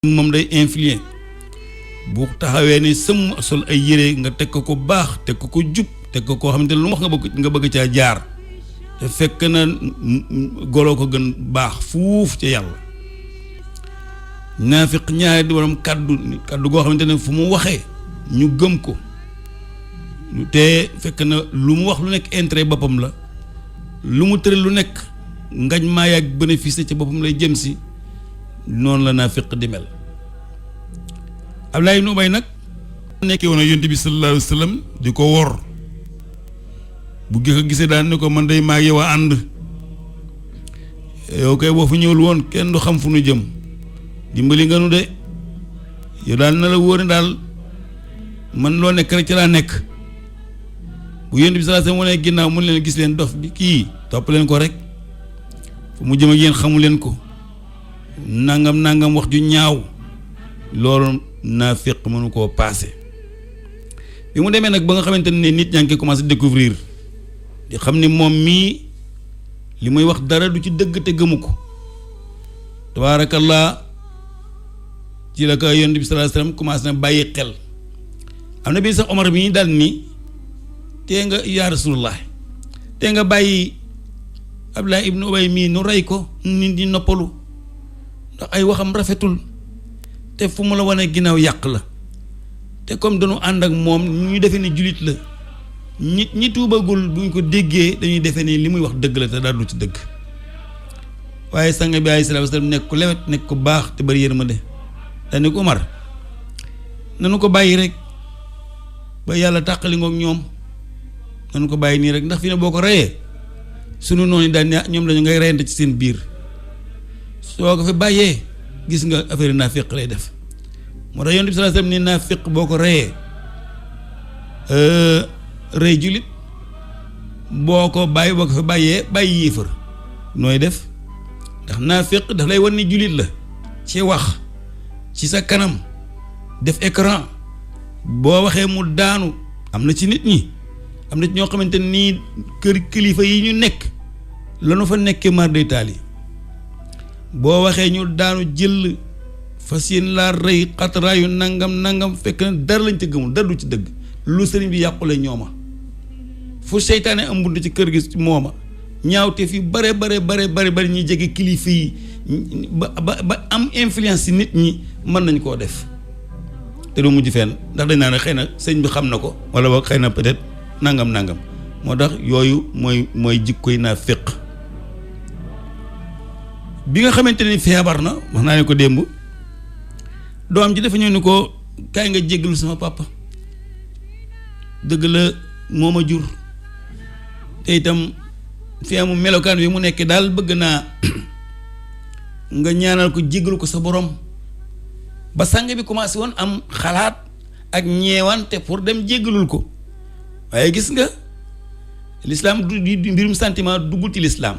moom day influer bu taxawee ni sëmm sol ay yére nga teg ko baax teg ko jub teg ko koo xamante ne lu mu wax nga bëgg caa jaar te fekk na goloo ko gën baax fuuf ca yàlla. naafiq ñaari di borom kaddu goo xamante ne fu mu waxee ñu gëm ko te fekk na lu mu wax lu nekk intérêt boppam la lu mu tëral lu nekk ngañ maa yàgg bénéfice ci boppam lay jëm si noonu la naafiq di mel. Abdullah ibn Ubay nag nekkee woon yonent bi sallallahu alayhi wa sallam di ko wor bu ko gisee daan ne ko man day maa yow a ànd yow kay boo fu ñëwul woon kenn du xam fu nu jëm dimbali nga nu de yow daal na la wóor ne daal man loo nekk rek ci laa nekk bu yonent bi sallallahu alayhi wa sallam wane ginnaaw mun leen gis leen dof bi kii topp leen ko rek fu mu jëm ak yéen xamu leen ko nangam wax ju ñaaw loolu naafiq mënu koo paase. bi mu demee nag ba nga xamante ne nit ñaa ngi koy commencé découvrir di xam ni moom mii li muy wax dara du ci dëgg te gëmu ko tabaarakallah ci la ko yonent bi sallallahu alayhi wasallam commencé na bàyyi xel. am na bii sax Omar bi ñu dal ni tee nga yaa rasulullah tee nga bàyyi Abdullah ibn Ubay mii nu rey ko nit ñi noppalu ndax ay waxam rafetul te fu mu la wane ginnaaw yàq la te comme dañu ànd ak moom ñu defee ni jullit la ñi tuubagul bu ñu ko déggee dañuy defee ni li muy wax dëgg la te daal du ci dëgg waaye sang bi alayhi salaatu wa salaam nekk ku lewet nekk ku baax te bari yërmande dañu ko Umar nanu ko bàyyi rek ba yàlla tàqali ngoog ñoom nanu ko bàyyi nii rek ndax fi ne boo ko reyee sunu noonu daan ne ñoom dañu ngay reyante ci seen biir soo ko fi bàyyee gis nga affaire naafiq lay def moo tax yonent bi sallallahu alayhi wasallam ni naafiq boo ko reyee rey jullit boo ko fi bàyyee bàyyi yéefar nooy def ndax naafiq daf lay wan ni jullit la ci wax ci sa kanam def écran boo waxee mu daanu am na ci nit ñi am na ci ñoo xamante nii kër kilifa yi ñu nekk lanu fa nekkee mar day taali boo waxee ñu daanu jël fas yéen laa rëy xataraayu nangam fekk na dara lañ ca gëmul dara du ci dëgg lu sëriñ bi yàqule ñooma fu seytaane am bunt ci kër gi mooma ñaawte fi bare ñuy jege kilifa yi ba am influence ci nit ñi mën nañ koo def te du mujj fenn ndax dañ naa ne xëy na sëñ bi xam na ko wala boog xëy na peut-être nangam moo tax yooyu mooy jikkoy naafiq. bi nga xamante ni feebar na wax naa ne ko démb doom ji dafa ñëw ni ko kaay nga jéggalu sama papa dëgg la moo ma jur te itam fi amu melokaan bi mu nekk daal bëgg naa nga ñaanal ko jéggalu ko sa borom ba sang bi commencé woon am xalaat ak ñeewante pour dem jéggalul ko waaye gis nga l'islam du mbirum sentiment duggul ci l'islam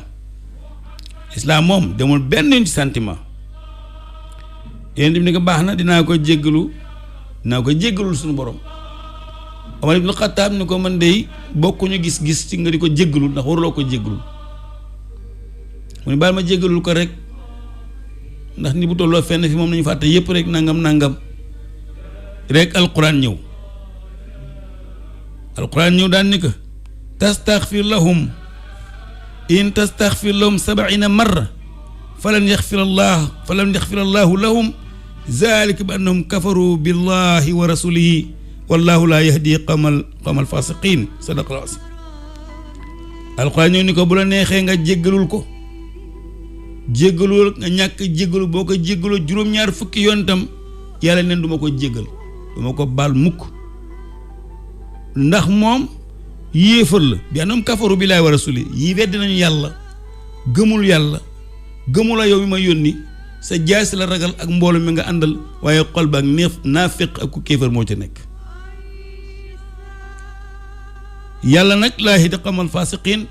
moom demul benn ci sentiment yéen ni ko baax na dinaa ko jéggalul suñu borom. Omar ibn Khattab ni ko man de bokkuñu gis-gis ci nga di ko jéggalul ndax waruloo ko jéggalul mu ne baal ma jéggalul ko rek ndax ni bu tolloo fenn fi moom nañu fàtte yépp rek nangam rek alquran ñëw daan ni ko tastaghfir lahum in tastaghfir lahum 70 marra falan yaghfir allahu lahum zalika bi annahum kafaru billahi wa rasulihi wallahu la yahdi qawmal fasiqin sadaqallahu azim. alquran ñëw ni ko bu la neexee nga jéggalul ko jéggalul nga ñàkk jéggalu boo ko jéggaloo juróom-ñaar fukki yoon tam yàlla neen duma ko jéggal duma ko baal mukk ndax moom yéefar la bi annahum kafaru billahi wa rasulihi yi wedd nañu yàlla gëmul a yow mi ma yónni sa jaasi la ragal ak mbooloo mi nga àndal waaye xol ba ak naafiq ak ku kéefar moo ca nekk. yàlla nag laa yahdi qawmal faasiqiin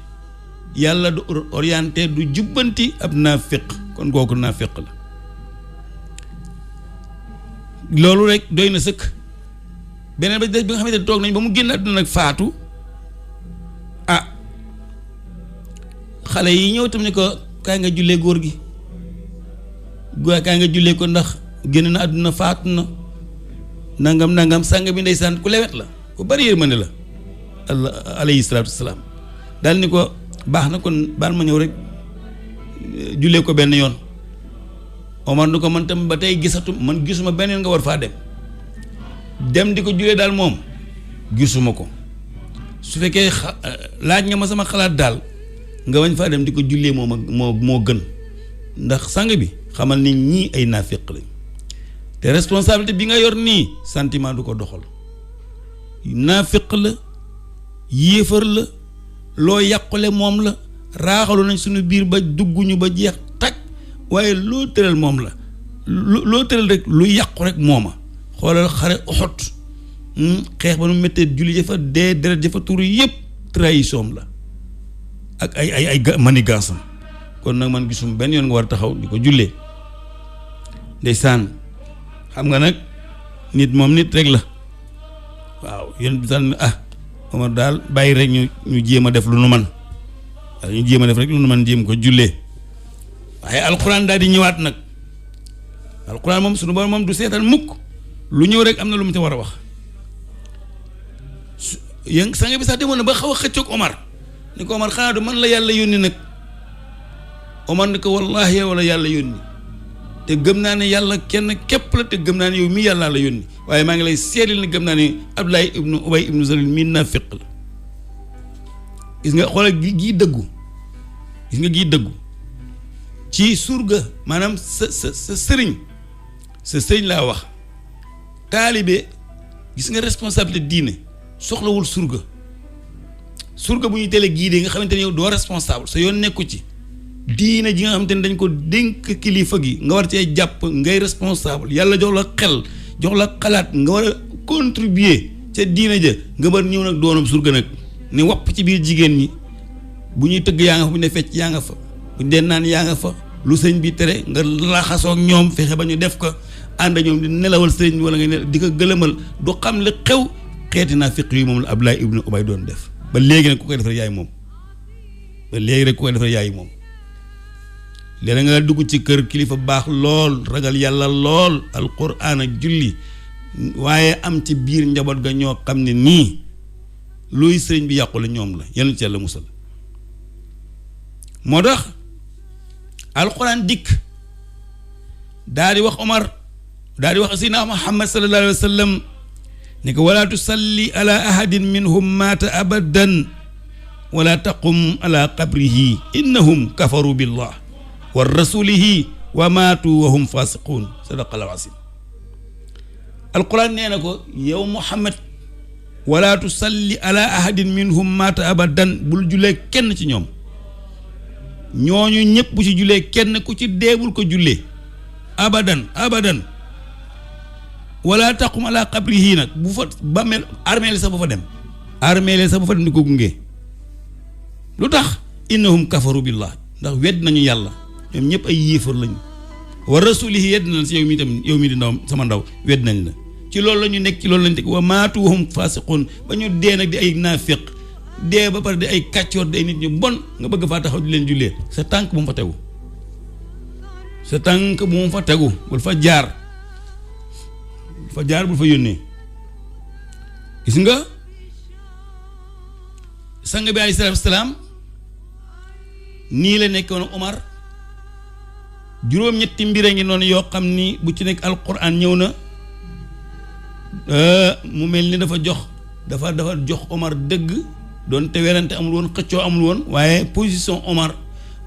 yàlla du orienté du jubbanti ab naafiq kon kooku naafiq la loolu rek doy na sëkk. beneen ba des bi nga xamante ne toog nañ ba mu génn àdduna nag faatu xale yi ñëw tam ne ko kaay nga jullee góor gi kaay nga jullee ko ndax génn na àdduna faatu na nangam sang bi ndeysaan ku lewet la ku bari yërmande la alayhi salaatu wasalaam daal ni ko baax na kon baal ma ñëw rek jullee ko benn yoon. Omar ni ko man tam ba tey gisuma benn yoon nga war faa dem di ko jullee daal moom gisuma ko su fekkee laaj nga ma sama xalaat daal nga wañ faa dem di ko jullee moo gën ndax sang bi xamal ni ñii ay naafiq lañ te responsabilité bi nga yor nii sentiment du ko doxal naafiq la yéefar la loo yàqule moom la raaxalu nañ suñu biir ba dugguñu ba jeex tag waaye loo tëral moom la loo tëral rek lu yàqu rek mooma xoolal xare Uhud xeex ba nu méttee julli jafa dee deret jafa turu yëpp trahison la ak ay manigansam kon nag man gisum benn yoon nga war a taxaw di ko jullee ndeysaan xam nga nag nit moom nit rek la waaw yéen bi sax Omar daal bàyyi rek ñu jéem a def lu nu man waaw ñu jéem a def rek lu nu man jéem ko jullee waaye alxuraan daal di ñëwaat nag alxuraan moom suñu borom moom du seetal mukk lu ñëw rek am na lu mu ci war a wax yéen sang bi sax demoon na ba xaw a xëccoog Omar ni ko Omar xanaa du man la yàlla yónni nag Omar ni ko wallaahi yow la yàlla yónni te gëm naa ne yàlla kenn képp la te gëm naa ne yow mii yàllaa la yónni waaye maa ngi lay seedil ne gëm naa ne Abdullah ibnu Ubay ibnu Salul mii naafiq la gis nga xoolal gii dëggu gis nga gii dëggu ci surga maanaam sa sëriñ laa wax taalibe gis nga responsabilité diine soxlawul surga bu ñu teelee gii de nga xamante ne yow doo responsable sa yoon nekku ci diine ji nga xamante ne dañ ko dénk kilifa gi nga war cee jàpp ngay responsable yàlla jox la xel jox la xalaat nga war a contribuer ca diine ja nga bar ñëw nag doonam surga nag ni wopp ci biir jigéen ñi bu ñuy tëgg yaa nga fa bu ñu dee fecc yaa nga fa bu ñu dee naan yaa nga fa lu sëñ bi tere nga laxasoog ñoom fexe ba ñu def ko ànd ñoom di nelawal sëñ wala nga di ko gëlëmal du xam li xew xeeti naa fiq yi moom la Abdullah ibnu Ubay doon def ba léegi nag ku koy def rek yaay moom ba léegi rek ku koy def rek yaay moom léeg nga dugg ci kër kilifa baax lool ragal yàlla lool alquran ak julli waaye am ci biir njaboot ga ñoo xam ne nii luy sëriñ bi yàqu la ñoom la yal na ci yàlla musal moo tax alquran dikk daal di wax Omar daal di wax Seydina Muhammad sallallahu alayhi wa sallam ne ko wala tusalli ala ahadin minhum maata abadan wala taqum ala qabrihi innahum kafaru billah wa rasulihi wa maatu wa hum fasiqun sadaqallahu asim alquran nee na ko yow Muhammad wala tusalli ala ahadin minhum maata abadan bul julee kenn ci ñoom ñooñu ñëpp bu ci julee kenn ku ci deebul ko jullee abadan wala taqum ala qabrihi nag bu fa bàmmeel armeel sax bu fa dem di ko gunge lu tax innahum kafaru billah ndax wedd nañu yàlla ñoom ñëpp ay yéefar lañu wa rasulihi wedd nañ si yow mi di ndaw sama ndaw wedd nañ la ci loolu la ñu nekk ci loolu lañ teg wa maatu wa hum fasiqun ba ñu dee nag di ay naafiq dee ba pare di ay kàccoor di ay nit ñu bon nga bëgg faa taxaw di leen jullee sa tànk bu mu fa tegu bul fa jaar bul fa yónnee gis nga sang bi alayhi salaatu wasalaam nii la nekkoon Omar juróom-ñetti mbir a ngi noonu yoo xam ni bu ci nekk alquran ñëw na mu mel ni dafa jox Omar dëgg doon te werante amul woon xëccoo amul woon waaye position Omar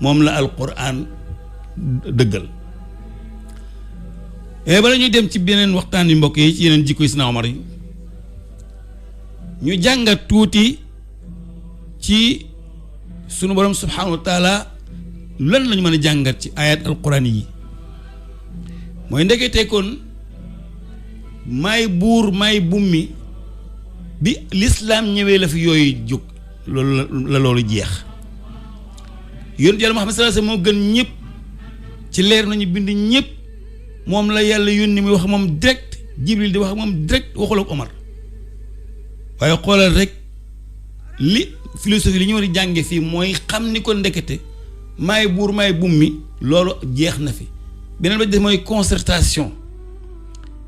moom la alquran dëggal bala ñuy dem ci beneen waxtaan yi mbokk yi ci yeneen jikko yi Seydina Omar yi ñu jàngat tuuti ci sunu borom subhanahu wa taala lan lañu mën a jàngat ci ayat alquran yi mooy ndekete kon may buur may bummi bi lislaam ñëwee la fi yooyu jóg loolu jeex yonent yàlla Muhammad sallallahu alayhi wasallam moo gën ñëpp ci leer nañu bind ñëpp moom la yàlla yónni muy wax moom direct Jibril di wax moom direct waxul ak Omar waaye xoolal rek li philosophie li ñu war a jànge fii mooy xam ni ko ndekete maay buur maay bummi loolu jeex na fi beneen ba def mooy concertation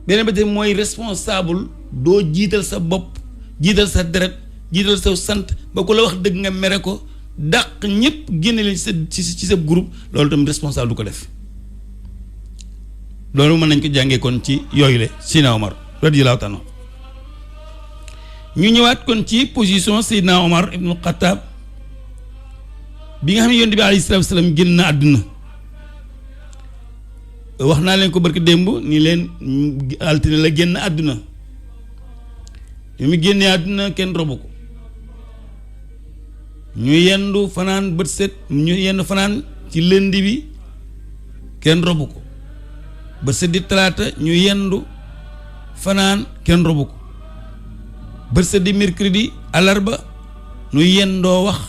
beneen ba tey mooy responsable doo jiital sa bopp jiital sa deret jiital sa sant ba ku la wax dëgg nga mere ko dàq ñëpp génne leen ci sa groupe loolu tam responsable du ko def loolu mën nañ ko jàngee kon ci yooyu le Seydina Omar radiyallahu ta'ala ñu ñëwaat kon ci position Seydina Omar ibnu Xattaab bi nga xam ne yonent bi alayhi salaatu wa salaam génn na àdduna wax naa leen ko barki démb ni leen altine la génn àdduna yu mu génnee àdduna kenn robu ko ñu yendu fanaan bët set ñu yendu fanaan ci lëndi bi kenn robu ko bët set di talaata ñu yendu fanaan kenn robu ko bët set di mercredi alarba ñu yendoo wax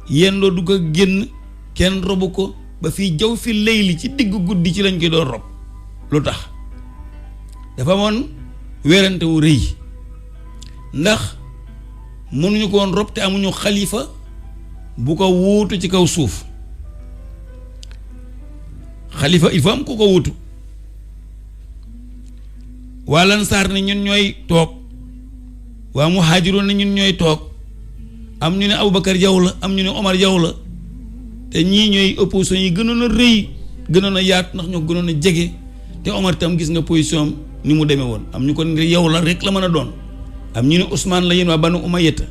yendoo du ko génn kenn robu ko ba fii jaw fi layli ci diggu guddi ci lañ koy doon rob lu tax dafa amoon werante wu rëy ndax mënuñu ko woon rob te amuñu xalifa bu ko wuutu ci kaw suuf xalifa il faut am ku ko wuutu waa lansaar ne ñun ñooy toog waa muhaajiroon ne ñun ñooy toog am ñu ne Aboubacar yow la am ñu ne Omar yow la te ñii ñooy opposition yi gënoon a rëy gënoon a yaatu ndax ñoo gënoon a jege te Omar tam gis nga position ni mu demee woon am ñu ko ne yow la rek la mën a doon am ñu ne Ousmane la yéen waa Banu Umayyata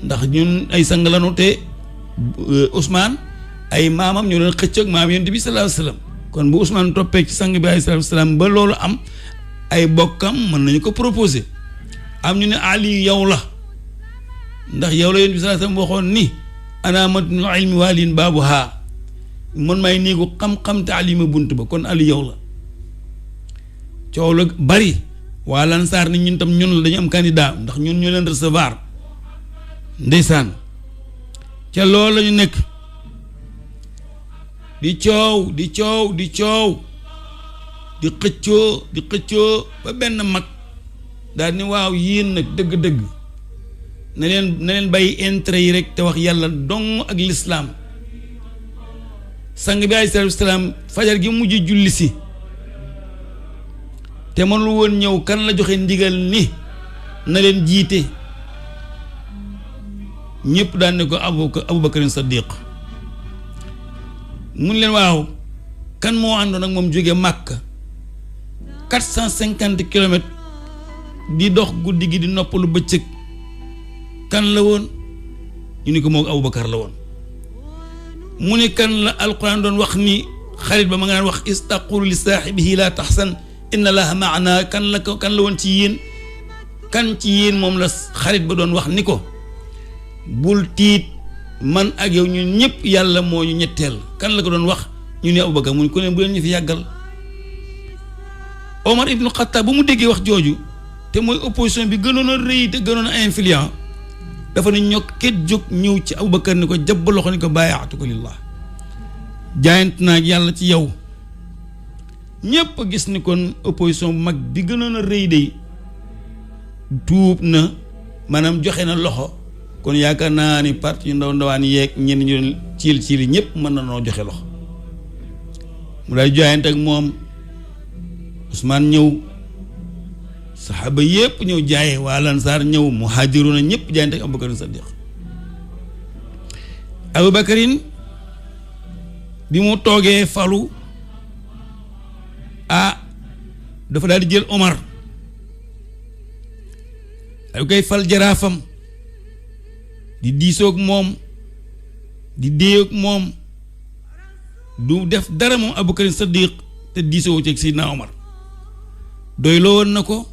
ndax ñun ay sang lanu te Ousmane ay maamam ñoo doon xëcc ak maam Yonent bi sallallahu alayhi wasallam kon bu Ousmane toppee ci sang bi alayhi salaam ba loolu am ay bokkam mën nañu ko proposer am ñu ne Ali yow la ndax yow la Yonent bi sallallahu alayhi wasallam waxoon ni ana matnu ilmi waalin baabu haa man may néegu xam-xam te alima bunt ba kon Ali yow la coow la bari waa Lansaar ni ñun tam ñun la dañu am candidat ndax ñun ñoo leen recevoir ndeysaan ca loolu la ñu nekk di coow di xëccoo ba benn mag daal ni waaw yéen nag dëgg-dëgg na leen bàyyi intérêt yi rek te wax yàlla dong ak lislaam sang bi alayhi salaam fajar gi mujj julli si te mënul woon ñëw kan la joxe ndigal ni na leen jiite ñëpp daan ne ko Abubakar Saddiq mun leen waaw kan moo àndoon ak moom jóge Màkka 450 kilomètres di dox guddi gi di noppalu bëccëg kan la woon ñu ni ko moo Abubakar la woon mu ne kan la alquran doon wax ni xarit ba ma nga naan wax istaqulu li saaxibihi la taxsan inna allaha maana kan la woon ci yéen kan ci yéen moom la xarit ba doon wax ni ko bul tiit man ak yow ñun ñëpp yàlla moo ñu ñetteel kan la ko doon wax ñu ne Abubakar mu ne ko ne bu leen ñu fi yàggal Omar ibnu Xattaab bu mu déggee wax jooju te mooy opposition bi gënoon a rëy te gënoon a influent dafa ne ñokket jóg ñëw ci Abubakar ni ko jàpp loxo ni ko bàyyaatuko lillah jaayant naa ak yàlla ci yow ñépp a gis ni kon opposition bu mag bi gënoon a rëy de tuub na maanaam joxe na loxo kon yaakaar naa ni parti yu ndaw ndawaan yeeg ñenn ñu ciil ñépp mën na noo joxe loxo mu daal jaayant ak moom Ousmane ñëw saxaaba yépp ñëw jaaye waa Lansaar ñëw muhaajiruuna ñëpp jaayante ak Abubakarin Saddiq Abubakarin bi mu toogee falu dafa daal di jël Omar ay koy fal jaraafam di diisoog moom di déeyoog moom du def dara moom Abubakarin Saddiq te diisoo ci Seydina Omar doyloo woon na ko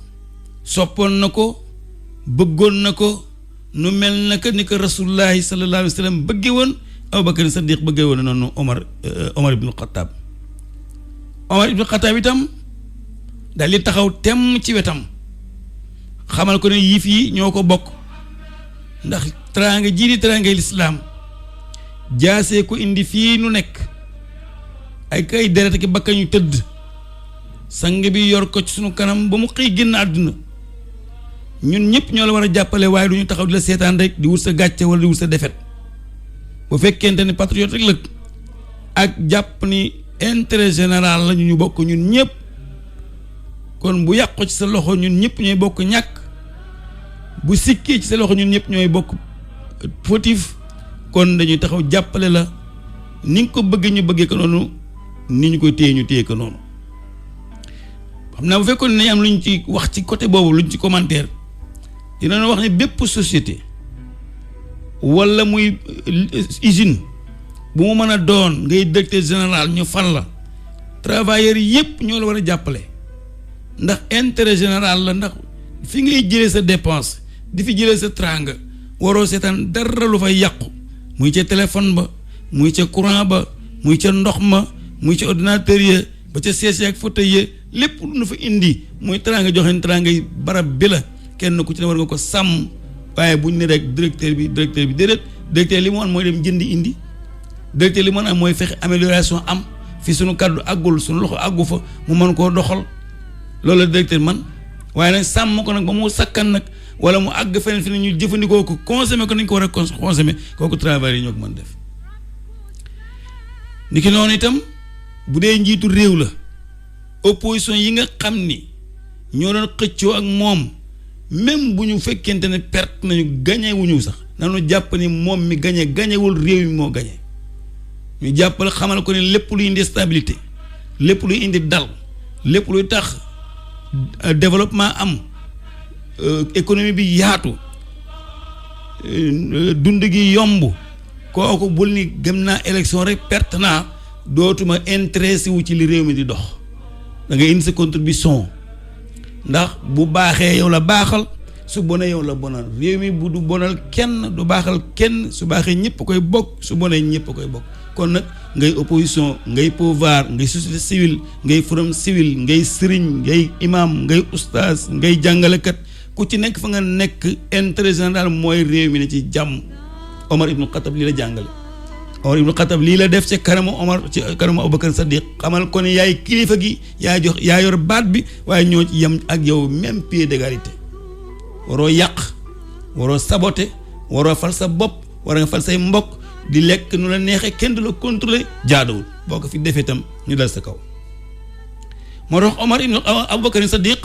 soppoon na ko bëggoon na ko nu mel naka ni ko rasulullahi sallallahu alayhi wa sallam bëgge woon Abubakar Saddiq bëgge woon noonu Omar ibnu Xattaab itam daal di taxaw temm ci wetam xamal ko ne yif yi ñoo ko bokk ndax teraanga jii di teraangay lislaam jaasee ko indi fii nu nekk ay kay deret ki bakka ñu tëdd sang bi yor ko ci sunu kanam ba mu xëy génn àdduna ñun ñëpp ñoo la war a jàppale waaye du ñu taxaw di la seetaan rek di wut sa gàcce wala di wut sa defet bu fekkente ni patriote rek la ak jàpp ni intérêt général la ñu bokk ñun ñëpp kon bu yàqu ci sa loxo ñun ñëpp ñooy bokk ñàkk, bu sikkee ci sa loxo ñun ñëpp ñooy bokk fautif. kon dañuy taxaw jàppale la ni nga ko bëgg ñu bëggee ko noonu, ni ñu koy téye ñu téye ko noonu. xam naa bu fekkoon ne am lu ñu ci wax ci côté boobu, lu ñu ci commentaire, dinañ wax ne bépp société wala muy usine bu mu mën a doon, ngay directeur général ñu fal la, travailleurs yépp ñoo la war a jàppale, ndax intérêt général la. ndax fi ngay jëlee sa dépense di fi jëlee sa tranga, waroo seetaan dara lu fay yàqu, muy ca téléphone ba, muy ca courant ba, muy ca ndox ma, muy ca ordinateur ya, ba ca siège ak fauteuil ya, lépp lu nu fa indi muy tranga joxe tranga yi barab bi la, kenn ku ci ne war nga ko sàmm. waaye bu ñu ne rek directeur bi déedéet, directeur li mu mën mooy dem jëndi indi, directeur li mu mën am mooy fexe amélioration am fi suñu kàddu àggul, suñu loxo àggu fa, mu mën koo doxal. loolu la directeur man, waaye nag sàmm ko nag ba mu sakkan nag, wala mu àgg feneen fi ne ñu jëfandikoo ko, consommer ko nañ ko war a consommer, kooku travail yi ñoo ko mën def. ni ki noonu itam bu dee njiitu réew la, opposition yi nga xam ni ñoo doon xëccoo ak moom, même bu ñu fekkente ne perte nañu, gañewuñu sax, nanu jàpp ni moom mi gañewul réew mi moo gañe. ñu jàppal xamal ko ne lépp luy indi stabilité, lépp luy indi dal, lépp luy tax développement am, économie bi yaatu, dund gi yomb, kooku bul ni gëm naa élection rek perte naa, dootuma intéressé wu ci li réew mi di dox. da ngay indi sa contribution, ndax bu baaxee yow la baaxal, su bonee yow la bonal. réew mi bu du bonal kenn, du baaxal kenn, su baaxee ñëpp koy bokk, su bonee ñëpp koy bokk. kon nag ngay opposition, ngay pouvoir, ngay société civile, ngay forum civil, ngay sëriñ, ngay imam, ngay ustaas, ngay jàngalekat, ku ci nekk fa nga nekk, intérêt général mooy réew mi ne ci jàmm. Omar ibnu Xatab lii la jàngale. Omar ibnu Xatab lii la def ci kanamu Omar, ci kanamu Abubakar Sadiq, xamal ko ne yaay kilifa gi, yaa yor baat bi, waaye ñoo ci yem ak yow même pied d'égalité. waroo yàq, waroo saboter, waroo fal sa bopp, war nga fal say mbokk, di lekk nu la neexee, kenn du la contrôler, jaaduwul. boo ko fi defee itam ñu dal sa kaw. moo tax Omar ibnu Abubakar Sadiq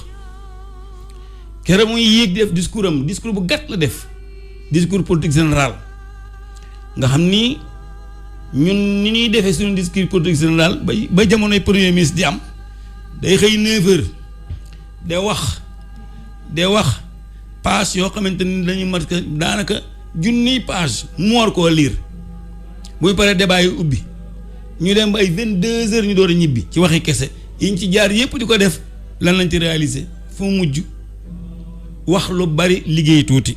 keroog muy yéeg def discours am, discours bu gàtt la def, discours politique général, nga xam ni ñun ni ñuy defee suñu discours politique général ba jamonoy premier ministre di am, day xëy 9h de wax page yoo xamante ni dañuy mat daanaka junniy page mu war koo lire. buy paree débat yi ubbi, ñu dem ba ay 22h ñu door a ñibbi ci waxi kese yiñ ci jaar yépp di ko def. lan lañ ci réaliser fu mujj? wax lu bari liggéey tuuti,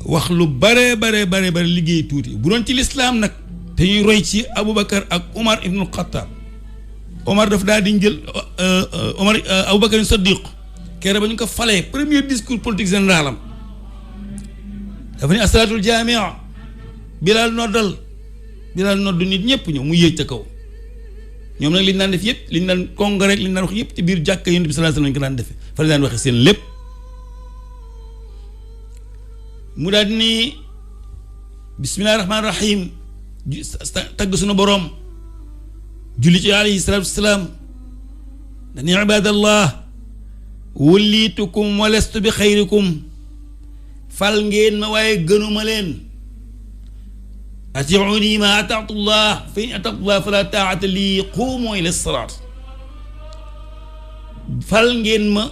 wax lu bare liggéey tuuti. bu doon ci lislaam nag te ñuy roy ci Aboubacar ak Omar ibnul Xattaab, Omar daf daal di jël Aboubacar Sadiq keroog ba ñu ko falee premier discours politique général am dafa ne asalaatul jaamia, Bilaal noddu nit ñëpp ñëw mu yéeg ca kaw. ñoom nag liñ daan def yëpp, liñ daan congrès, liñ daan wax yëpp ci biir jàkka Yonent bi sallallahu alayhi wasallam lañ ko daan defee, fa la daan waxee seen lépp. mu daal di ni bismillahi rahmaani rahim, tagg sunu boroom, julli ci alayhi salaatu wasalaam, dani ibadallah wulitukum wa lastu bi xayrikum, fal ngeen ma waaye gënuma leen. atiuni ma ataatullah fa in ataatullah fala taata lii quumu ila salaat. fal ngeen ma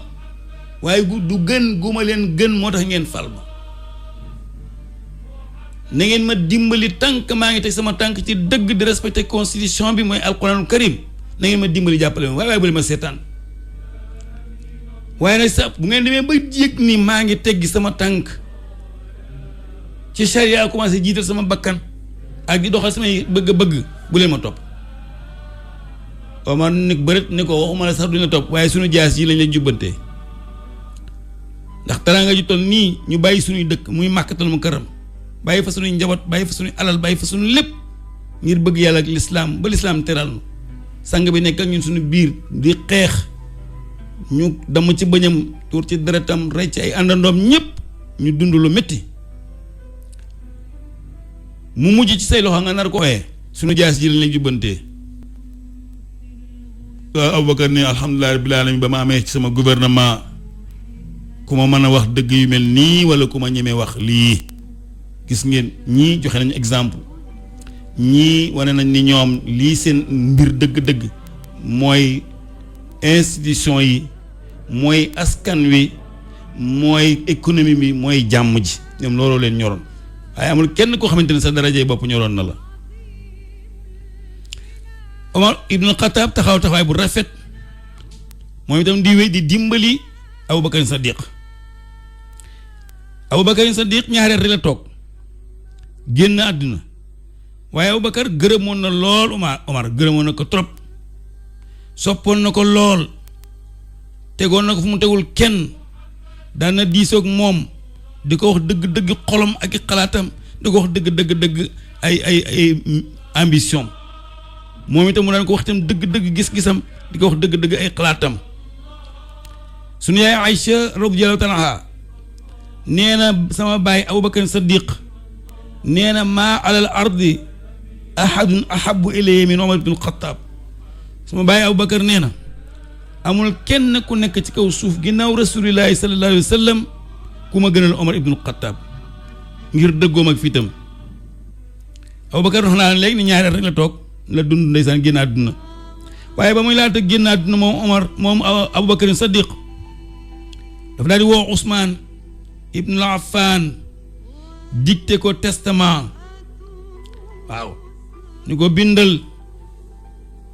waaye du gën gu ma leen gën moo tax ngeen fal ma. na ngeen ma dimbali tànk maa ngi teg sama tànk ci dëgg di respecté constitution bi mooy alquranul karim, na ngeen ma dimbali jàppale ma waaye bu leen ma seetaan. waaye nag sax bu ngeen demee ba yëg ni maa ngi teggi sama tànk ci charia, commencé jiital sama bakkan ak di doxal samay bëgg-bëgg, bu leen ma topp. Omar nit bërit ni ko waxuma la sax duñ la topp, waaye suñu jaas yi lañ lay jubbantee. ndax teraanga ju toll nii ñu bàyyi suñuy dëkk muy Makkatul Mukarram, bàyyi fa suñuy njaboot, bàyyi fa suñuy alal, bàyyi fa suñu lépp ngir bëgg yàlla ak lislaam, ba lislaam teral nu. sang bi nekk ak ñun suñu biir di xeex, ñu damm ci bëñam, tuur ci deretam, rey ci ay àndandoom ñëpp, ñu dund lu métti. mu mujj ci say loxo nga nar ko waaye suñu jaas ji lañ lay jubbantee. Aboubacar ni alhamdulilah rabbil alamin ba ma amee ci sama gouvernement ku ma mën a wax dëgg yu mel nii wala ku ma ñemee wax lii. gis ngeen ñii joxe nañu exemple ñii wane nañ ni ñoom lii seen mbir dëgg-dëgg mooy institution yi mooy askan wi mooy économie bi mooy jàmm ji ñoom looloo leen ñoroon waaye amul kenn koo xamante ne sa darajey bopp ñoroon na la. Omar ibn Khattab taxawaay bu rafet moom itam di wéy di dimbali Aboubacar Sadiq ñaareel rek la toog génn àdduna waaye Aboubacar gërëmoon na lool Omar gërëmoon na ko trop soppoon na ko lool tegoon na ko fu mu tegul kenn daan na diisoog moom di ko wax dëgg-dëgg xolom ak i xalaatam di ko wax dëgg ay ambition moom itam mu daan ko wax itam dëgg-dëgg gis-gisam di ko wax dëgg-dëgg ay xalaatam. sunu yaay Aïcha radiyallahu taala anha nee na sama baay Aboubacar Sadiq nee na maa alal ardi ahadun ahabu ilayya min Omar ibn Khattab sama baay Aboubacar nee na amul kenn ku nekk ci kaw suuf ginnaaw rasulillahi sallallahu alayhi wa sallam ku ma gënal Omar ibn Khattab ngir dëggoom ak fitam. Aboubacar wax naa léegi ni ñaari at rek la toog la dund ndeysaan génn àdduna waaye ba muy laata génn àdduna moom Aboubacar Sadiq dafa daal di woo Ousmane ibn Affan dicté ko testament waaw ñu ko bindal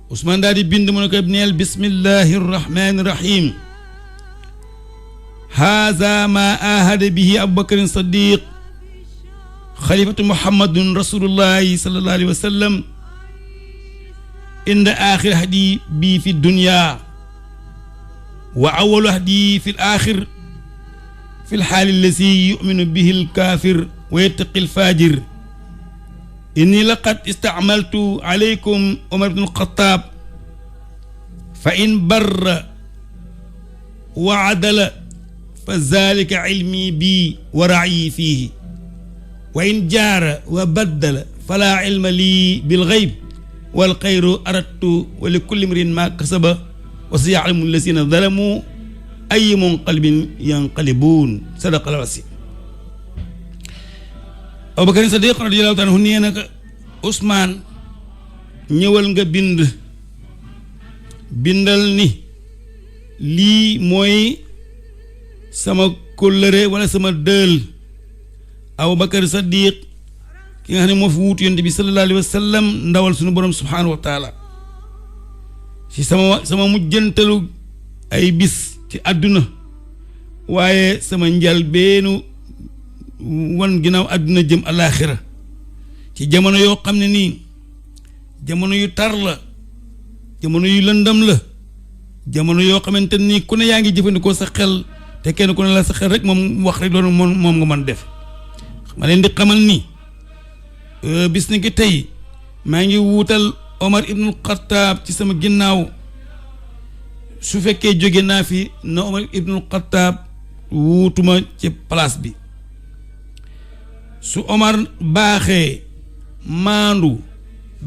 Ousmane daal di bind mu ne ko neel bismillahi rahmani rahim haza ma ahada bihi Aboubacar Sadiq xalifatu muhammadun rasulullahi sallallahu alayhi wa sallam inda axir hadi bi fi dunya wa awalu hadi fi l-axir fi l-xaali allazi yuminu bihi l-kaafir wa yattaqi l-faajir inni laqad istacmaltu alaykum Omar ibn al-Khattab fa in barra wa adala fa zalika ilmi bi wa ra'yi fiihi wa in jaara wa baddala fala ilma lii bil-gayb wal xayru aradtu wa li kulli imrin ma kasaba wa sayalamu allazina zalamu ay munqalibin yanqalibuun sadaqal wasi. Aboubacar Sadiq radiyallahu taala anhu nee na ko Ousmane ñëwal nga bindal ni lii mooy sama kóllëre wala sama dël Aboubacar Sadiq ki nga xam ne moo fi wuutu yonent bi sallallahu alayhi wa sallam ndawal suñu borom subhaanahu wa taala ci sama mujjantalu ay bis ci àdduna waaye sama njalbeenu wan ginnaaw àdduna jëm alaaxira ci jamono yoo xam ne nii jamono yu tar la jamono yu lëndëm la jamono yoo xamante nii ku ne yaa ngi jëfandikoo sa xel te kenn ku ne la sa xel rek moom wax rek loolu moom nga mën def ma leen di xamal ni bis ni ki tey maa ngi wuutal Omar ibnul Khattab ci sama ginnaaw su fekkee jóge naa fi na Omar ibnul Khattab wuutuma ci place bi su Omar baaxee maandu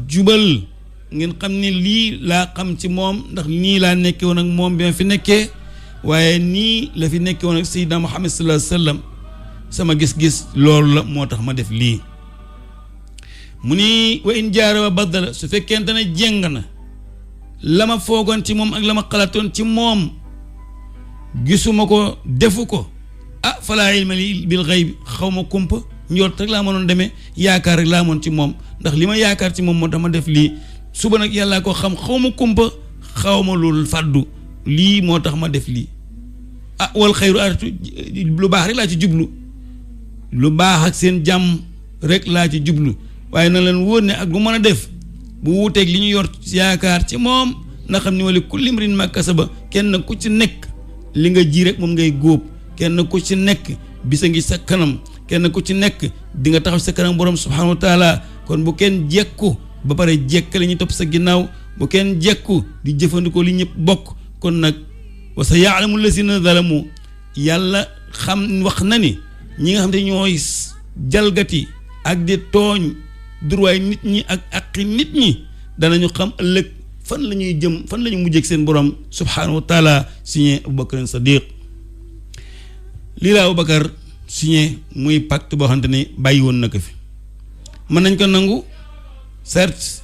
jubal ngeen xam ne lii laa xam ci moom ndax nii laa nekkee woon ak moom bi ma fi nekkee waaye nii la fi nekkee woon ak Seydina Muhammad sallallahu alayhi wa sallam sama gis-gis loolu la moo tax ma def lii mu ni wa in jaara wa baddala su fekkente ne jéng na la ma foogoon ci moom ak la ma xalaatoon ci moom gisuma ko defu ko falaa ilma li bil ghayb xaw ma kumpa njort rek laa mënoon demee yaakaar rek laa moon ci moom ndax li ma yaakaar ci moom moo tax ma def lii suba nag yàllaa ko xam xaw ma kumpa xaw ma loolu fàddu lii moo tax ma def lii wal xayru aratu lu baax rek laa ci jublu lu baax ak seen jàmm rek laa ci jublu waaye na leen wóor ne ak lu mën a def bu wuuteeg li ñu yor yaakaar ci moom na xam ni wala kulli imrin ma kasaba kenn ku ci nekk li nga ji rek moom ngay góob kenn ku ci nekk bisa ngi sa kanam kenn ku ci nekk di nga taxaw sa kanam borom subhanahu wa taala kon bu kenn jekku ba pare jekk la ñuy topp sa ginnaaw bu kenn jekku di jëfandikoo li ñëpp bokk kon nag wa sa yaalamu lazina zalamu yàlla xam wax na ni ñi nga xam te ñooy jalgati ak di tooñ durwaay nit ñi ak aqi nit ñi danañu xam ëllëg fan la ñuy jëm, fan la ñu mujjee ak seen borom subhaanahu wa taala. signé Aboubacar Sadiq. lii la Aboubacar signé muy pacte boo xamante ni bàyyi woon na ko fi. mën nañ ko nangu certes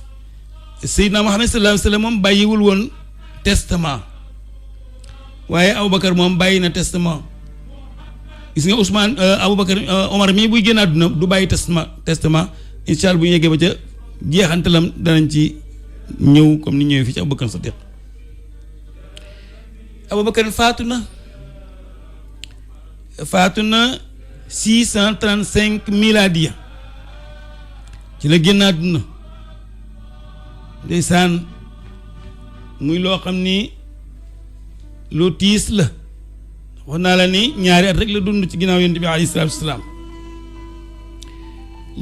Seydina Muhammad sallallahu alayhi wa sallam moom bàyyiwul woon testament, waaye Aboubacar moom bàyyi na testament. gis nga Ousmane Aboubacar Omar mii buy génn àdduna du bàyyi testament incha allah bu ñu yeggee ba ca jeexantalam danañ ci ñëw comme ni ñëwee fii ci Aboubacar Sadiq. Aboubacar faatu na 635 miladiya ci la génn àdduna. ndeysaan muy loo xam ni lu tiis la. wax naa la ni ñaari at rek la dund ci ginnaaw yonent bi alayhi salaatu wasalaam.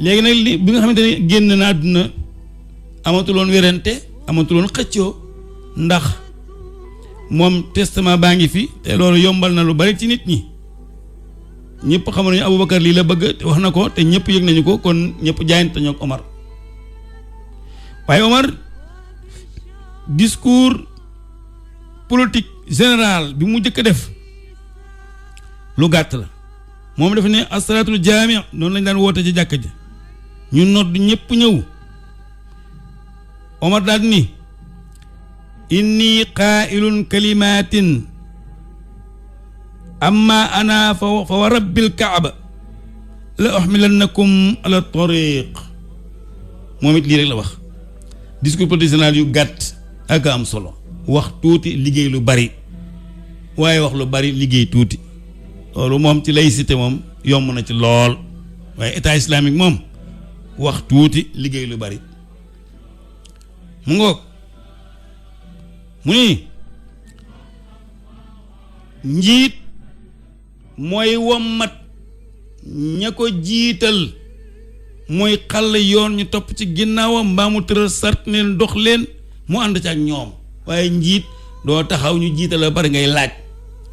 léegi nag bi nga xamante ne génn na àdduna amatuloon werante amatuloon xëccoo ndax moom testament baa ngi fi te loolu yombal na lu bari ci nit ñi. ñëpp xamoon nañu Aboubacar lii la bëgg wax na ko te ñëpp yëg nañu ko kon ñëpp jaayante ñoo ak Omar. waaye Omar discours politique général bi mu njëkk a def lu gàtt la. moom dafa ne assalaatul jaami' noonu lañ daan woote ci jàkka ji ñu nodd ñëpp ñëw. Omar daal ni inni qaa'ilun kalimatin amma ana fa wa rabbil kaaba la uhmilannakum ala tariq. moom it lii rek la wax. discours politique général yu gàtt ak am solo. wax tuuti liggéey lu bari waaye wax lu bari liggéey tuuti. loolu moom ci laïcité moom yomb na ci lool waaye état islamique moom wax tuuti liggéey lu bari. mu ngoog mu ni njiit mooy wommat ña ko jiital, mooy xàll yoon ñu topp ci ginnaawam mbaa mu tëral sart leen dox leen mu ànd ci ak ñoom. waaye njiit doo taxaw ñu jiital la bari ngay laaj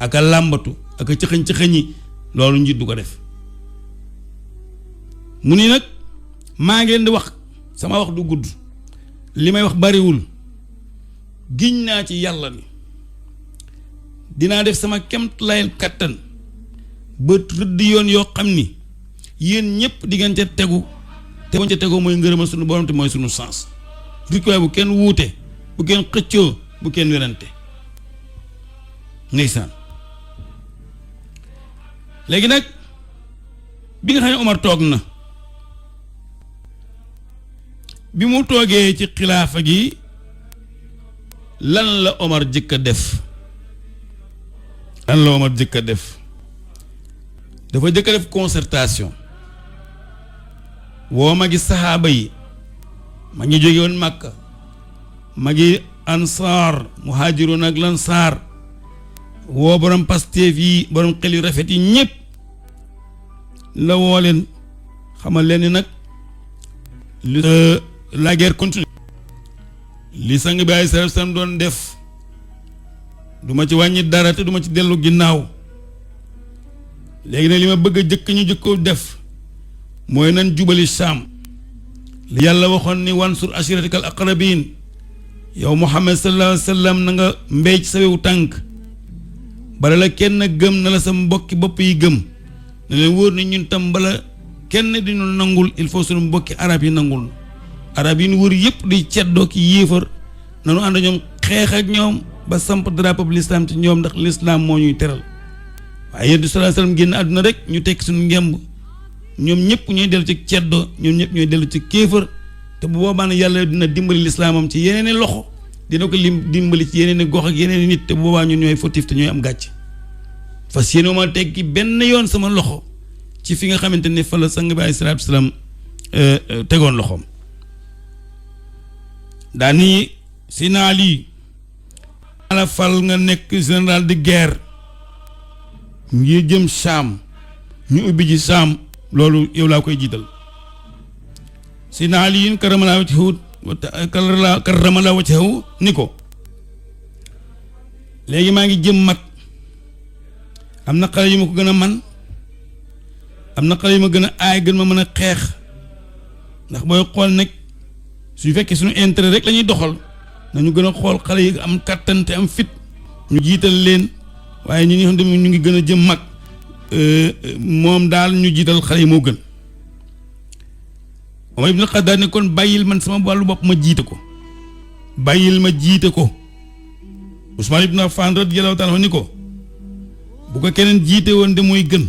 ak a làmbatu ak a cëxëñ-cëxëñi, loolu njiit du ko def. mu ni nag maa ngeen di wax, sama wax du gudd, li may wax bariwul. giñ naa ci yàlla ni dinaa def sama kemtlayel kattan ba rëdd yoon yoo xam ni yéen ñëpp di ngeen ca tegu te buñ ca tegu mooy ngërëmal sunu borom te mooy sunu sens. rikwaay bu kenn wuute, bu kenn xëccoo, bu kenn werante. ndeysaan. léegi nag bi nga xam ne Omar toog na, bi mu toogee ci xilaafa gi lan la Omar jëkk a def? lan la Omar jëkk a def? dafa jëkk a def concertation. woo ma gi saxaaba yi, ma ngi jóge woon Makka, ma ngi ansaar muhaajiroon ak lansaar, woo borom Pastef yi, borom xel yu rafet yi, ñëpp la woo leen xamal leen ni nag la guerre continue. li sang bi ay salaam doon def du ma ci wàññi dara te du ma ci dellu ginnaaw. léegi nag li ma bëgg a jëkk ñu jëkkoo def mooy nan jubali Saam. li yàlla waxoon ni wansur ashiratikal aqrabin, yow Muhammad sallallahu alayhi wa sallam na nga mbéy ci sa wewu tànk. bala la kenn gëm na la sa mbokki bopp yi gëm, na leen wóor ni ñun tam bala kenn di ñu nangul il faut suñu mbokki arab yi nangul. arab yi ñu wër yëpp di ceddoo ki yéefar nanu ànd ñoom xeex ak ñoom ba samp drapeau bi l'islam ci ñoom, ndax l'islam moo ñuy teral. waaye yéen sallallahu alayhi wasallam génn àdduna rek ñu tekki suñu ngemb, ñoom ñëpp ñooy dellu ci ceddoo, ñoom ñëpp ñooy dellu ci kéefar. te bu boobaa nag yàlla dina dimbali l'islamam ci yeneen i loxo, dina ko dimbali ci yeneen i gox ak yeneen i nit, te bu boobaa ñun ñooy fautif te ñooy am gàcc. fas yéene ma tekki benn yoon sama loxo ci fi nga xamante ne fa la sang bi alayhi salaatu wasalaam tegoon loxoom. daani si naa lii ala fal nga nekk général de guerre ngir jëm Saam, ñu ubbi ji Saam, loolu yow laa koy jiital. si naa lii karamalaa wajhahu ni ko léegi maa ngi jëm mag, am na xale yu ma ko gën a man, am na xale yu ma gën a aay, gën ma mën a xeex. ndax booy xool nag su fekkee suñu intérêt rek la ñuy doxal nañu gën a xool xale yi am kàttan te am fit ñu jiital leen waaye ñi nga xam ne ñu ngi gën a jëm mag moom daal ñu jiital xale yi moo gën. Omar ibn Khattab ne kon bàyyil man sama wàllu bopp ma jiite ko bàyyil ma jiite ko. Ousmane ibn Affan radiyallahu ta'ala ni ko bu ko keneen jiite woon de mooy gën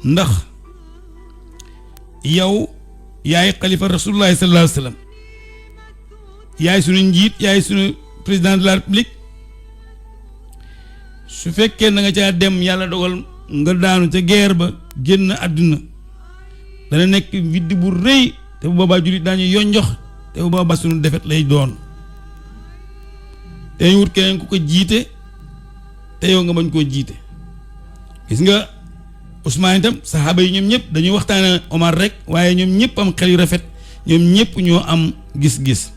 ndax yow yaay xalifa rasulullahi sallallahu alayhi wa sallam yaay sunu njiit yaay sunu président de la république su fekkee na nga caa dem yàlla dogal nga daanu ca guerre ba génn àdduna dana nekk vidde bu rëy te bu boobaa jullit daañu yonjox te bu boobaa sunu defet lay doon te ñu wut keneen ku ko jiite te yow nga bañ koo jiite. gis nga Ousmane itam saxaaba yi ñoom ñëpp dañuy waxtaane Omar rek waaye ñoom ñëpp am xel yu rafet ñoom ñëpp ñoo am gis-gis.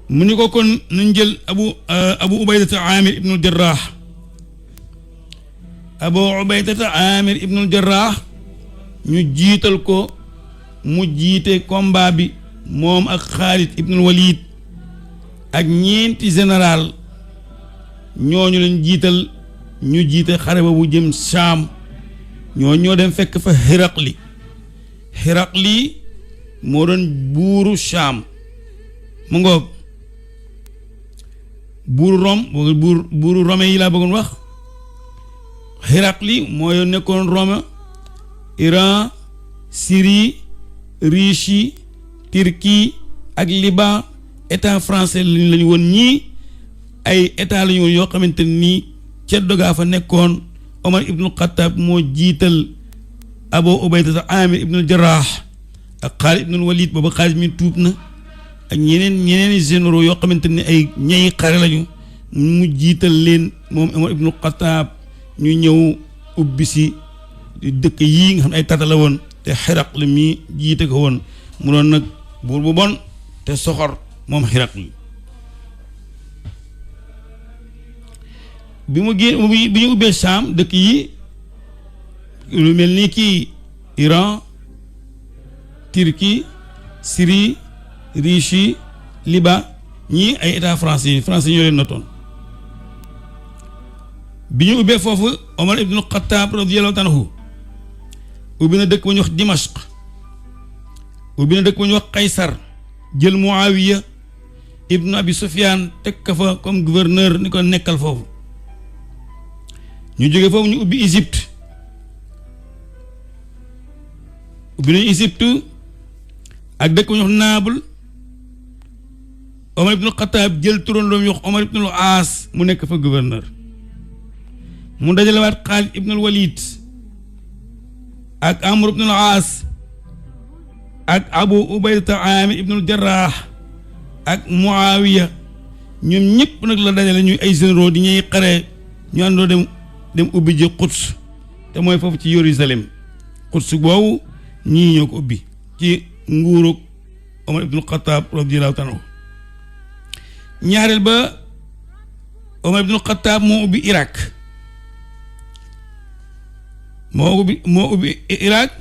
mu ni ko kon nañ jël abu ubaydata amir ibnul jarraax abu ubaydata amir ibnul jarraax ñu jiital ko mu jiite combat bi moom ak Xaalid ibnul Walid ak ñeenti général ñooñu lañ jiital ñu jiite xare ba bu jëm Saam ñoo dem fekk fa Hiraqli moo doon buuru Saam mu ngoog buuru Rome yi laa bëggoon wax. Hiraqli mooy nekkoon Rome, Iran, Syrie, Russie, Turquie ak Liban état français lañu woon ñii ay état lañu woon yoo xamante nii ceddo gaa fa nekkoon. Omar ibnul Xattaab moo jiital Abu Ubayda Amir ibnul Jarraax ak Xaalid ibnul Walid booba Xaalid mi tuub na ak ñeneen généraux yoo xamante ni ay ñay xare lañu mu jiital leen moom Omar ibnul Xattaab ñu ñëw ubbi si dëkk yii nga xam ne ay tata la woon te Hiraql mi jiite ko woon mu doon nag buur bu bon te soxor moom Hiraql bi ñu ubbee Saam dëkk yi lu mel ni kii Iran, Turquie, Syrie, Russie, Liban ñii ay état français ñoo leen notoon. bi ñu ubbee foofu Omar ibnul Xattaab radiyallahu anhu ubbi na dëkk bu ñuy wax Dimashq, ubbi na dëkk bu ñuy wax Qaysar, jël Muawiya ibnu Abi Sufyaan teg ka fa comme gouverneur ni ko nekkal foofu. ñu jógee foofu ñu ubbi Égypte, ubbi nañu Égypte ak dëkk bu ñuy wax Naabul. Omar ibnul Xattaab jël turoon loolu ñuy wax Omar ibnul Aas mu nekk fa gouverneur. mu dajalewaat Xaalid ibnul Walid ak Amr ibnul Aas ak Abu Ubayda Amir ibnul Jarraax ak Muawiya ñoom ñëpp nag la dajale ñuy ay généraux di ñuy xare ñu àndoo dem ubbi ji Quds te mooy foofu ci Jérusalem. Quds boobu ñii ñoo ko ubbi ci nguurug Omar ibnul Xattaab radiyallahu anhu. ñaareel ba Omar ibnul Xattaab moo ubbi Irak. moo ubbi Irak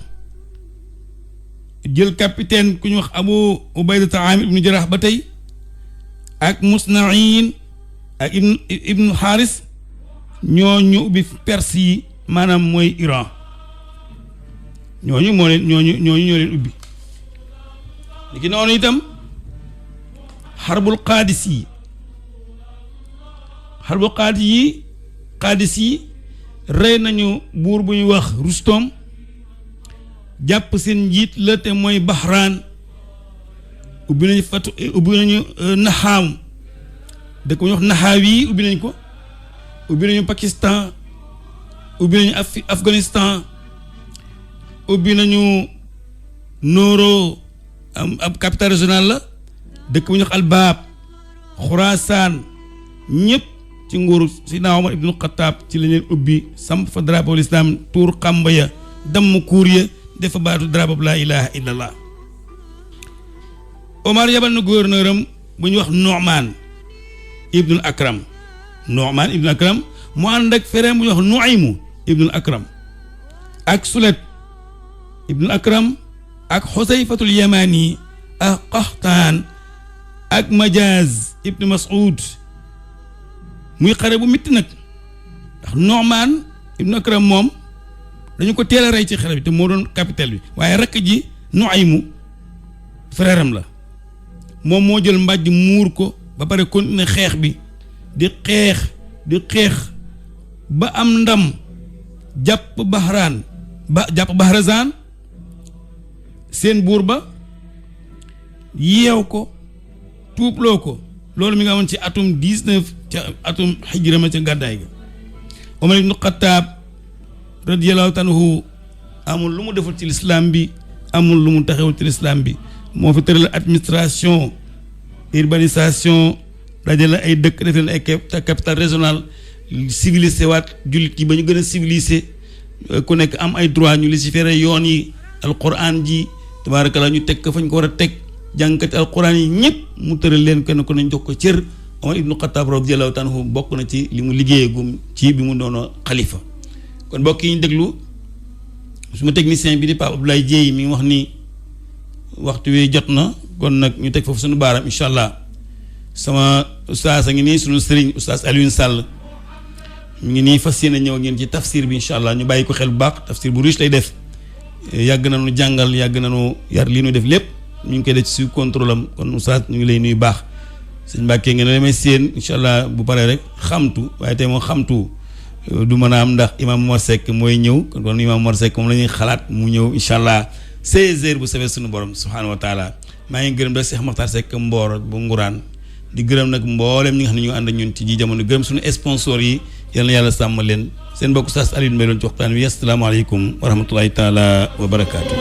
jël capitaine ku ñu wax Abu Ubayda Amir ibnu Jarraax ba tey ak Musnaïn ak ibnu Haris ñoo ñu ubbi Perse yi maanaam mooy Iran ñoo leen ubbi. léegi noonu itam xarbul Qaadisi yi rey nañu buur bu ñuy wax Rustom jàpp seen njiit la te mooy Bahraan. ubbi nañu Naxaam dëkk bu ñuy wax Naxaawi ubbi nañ ko. ubbi nañu Pakistan, ubbi nañu Afghanistan, ubbi nañu Nooro ab capitale régional la dëkk bu ñuy wax Albaab, Xuraasaan ñëpp ci nguuru Seydina Omar ibnul Xattaab ci la leen ubbi samp fa drapeau l'islam tuur xamba ya damm kuur ya def fa baatu drapeau laa ilaha illallah. Omar yabal na gouverneur am bu ñuy wax Nu'man ibnul Akram mu ànd ak frère bu ñuy wax Nuaymu ibnul Akram ak Sulet ibnul Akram ak Xusayfatul Yamani ak Qaxtaan ak Majaaz ibn Mas'ud muy xare bu mitti nag ndax Nu'maan ibn Akram moom dañu ko teel a rey ci xare bi te moo doon capital bi waaye rakk ji Nuaymu frère am la moom moo jël mbàjj muur ko ba pare continuer xeex bi di xeex ba am ndam jàpp Bahrazaan seen buur ba yeew ko tuubloo ko loolu mi nga amoon ci atum 19 ca atum xijra ma ca gàddaay ga Omar ibn Xattaab radiyallahu anhu amul lu mu deful ci lislaam bi amul lu mu taxewul ci lislaam bi moo fi tëral administration urbanisation dajale ay dëkk def leen ay capital régional civilisé waat jullit yi ba ñu gën a civilisé ku nekk am ay droit ñu légiférer yoon yi alquran ji tabaarakallaa ñu teg ko fañ ko war a teg jàngkati alquran yi ñëpp mu tëral leen kenn ko nañ jox ko cër. Omar ibnu Xattaab radiyallahu anhu bokk na ci li mu liggéeyagum ci bi mu doonoo xalifa kon mbokk yi ñu déglu suma technicien bi di Pape Abdoulaye Dieye mi ngi wax ni waxtu wi jot na kon nag ñu teg foofu suñu baaram incha allah sama ustaas a ngi nii suñu sëriñ ustaas Alioune Sall mi ngi nii fas yéene ñëw ak ngeen ci tafsir bi incha allah ñu bàyyi ko xel bu baax tafsir bu riche lay def yàgg na nu jàngal yàgg na nu yar li nu def lépp ñu ngi koy def ci contrôle am kon ustaas ñu ngi lay nuyu baax sëñ Mbàkke ngeen la may séen incha allah bu paree rek xamtu waaye tey moo xamtu du mën a am ndax imam Mor Seck mooy ñëw kon imam Mor Seck moom la ñuy xalaat mu ñëw incha allah 16h bu safee suñu borom subhaanahu wa taala maa ngi gërëm rek Cheikh Makhtar Seck Mboor bu Nguraan di gërëm nag mboolem ñi nga xam ne ñu ànd ak ñun ci ji jamono gërëm suñu sponsor yi yal na yàlla sàmm leen seen mbokk Oustaz Alioune Mbaye loon ci waxtaan wi asalaamaaleykum wa rahmatullahi taala wa barakaatu.